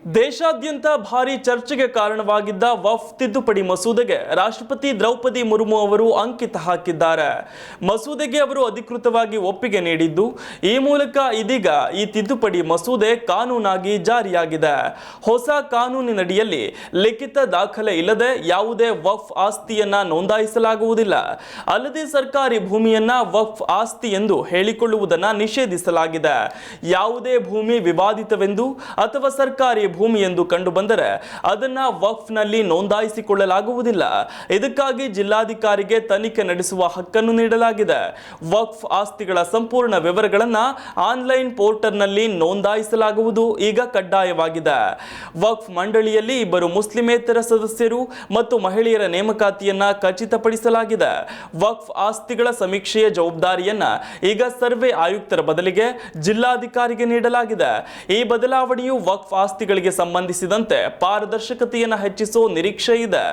ದೇಶಾದ್ಯಂತ ಭಾರಿ ಚರ್ಚೆಗೆ ಕಾರಣವಾಗಿದ್ದ ವಕ್ಫ್ ತಿದ್ದುಪಡಿ ಮಸೂದೆಗೆ ರಾಷ್ಟ್ರಪತಿ ದ್ರೌಪದಿ ಮುರ್ಮು ಅವರು ಅಂಕಿತ ಹಾಕಿದ್ದಾರೆ. ಮಸೂದೆಗೆ ಅವರು ಅಧಿಕೃತವಾಗಿ ಒಪ್ಪಿಗೆ ನೀಡಿದ್ದು, ಈ ಮೂಲಕ ಇದೀಗ ಈ ತಿದ್ದುಪಡಿ ಮಸೂದೆ ಕಾನೂನಾಗಿ ಜಾರಿಯಾಗಿದೆ. ಹೊಸ ಕಾನೂನಿನಡಿಯಲ್ಲಿ ಲಿಖಿತ ದಾಖಲೆ ಇಲ್ಲದೆ ಯಾವುದೇ ವಕ್ಫ್ ಆಸ್ತಿಯನ್ನ ನೋಂದಾಯಿಸಲಾಗುವುದಿಲ್ಲ. ಅಲ್ಲದೆ ಸರ್ಕಾರಿ ಭೂಮಿಯನ್ನ ವಕ್ಫ್ ಆಸ್ತಿ ಎಂದು ಹೇಳಿಕೊಳ್ಳುವುದನ್ನು ನಿಷೇಧಿಸಲಾಗಿದೆ. ಯಾವುದೇ ಭೂಮಿ ವಿವಾದಿತವೆಂದು ಅಥವಾ ಸರ್ಕಾರಿ ಭೂಮಿ ಎಂದು ಕಂಡು ಬಂದರೆ ಅದನ್ನ ವಕ್ಫ್ ನಲ್ಲಿ ನೋಂದಾಯಿಸಿಕೊಳ್ಳಲಾಗುವುದಿಲ್ಲ. ಇದಕ್ಕಾಗಿ ಜಿಲ್ಲಾಧಿಕಾರಿಗೆ ತನಿಖೆ ನಡೆಸುವ ಹಕ್ಕನ್ನು ನೀಡಲಾಗಿದೆ. ವಕ್ಫ್ ಆಸ್ತಿಗಳ ಸಂಪೂರ್ಣ ವಿವರಗಳನ್ನು ಆನ್ಲೈನ್ ಪೋರ್ಟಲ್ ನಲ್ಲಿ ನೋಂದಾಯಿಸಲಾಗುವುದು ಈಗ ಕಡ್ಡಾಯವಾಗಿದೆ. ವಕ್ಫ್ ಮಂಡಳಿಯಲ್ಲಿ 2 ಮುಸ್ಲಿಮೇತರ ಸದಸ್ಯರು ಮತ್ತು ಮಹಿಳೆಯರ ನೇಮಕಾತಿಯನ್ನ ಖಚಿತಪಡಿಸಲಾಗಿದೆ. ವಕ್ಫ್ ಆಸ್ತಿಗಳ ಸಮೀಕ್ಷೆಯ ಜವಾಬ್ದಾರಿಯನ್ನ ಈಗ ಸರ್ವೆ ಆಯುಕ್ತರ ಬದಲಿಗೆ ಜಿಲ್ಲಾಧಿಕಾರಿಗೆ ನೀಡಲಾಗಿದೆ. ಈ ಬದಲಾವಣೆಯು ವಕ್ಫ್ ಆಸ್ತಿಗಳಿಗೆ ಸಂಬಂಧಿಸಿದಂತೆ ಪಾರದರ್ಶಕತೆಯನ್ನು ಹೆಚ್ಚಿಸುವ ನಿರೀಕ್ಷೆ ಇದೆ.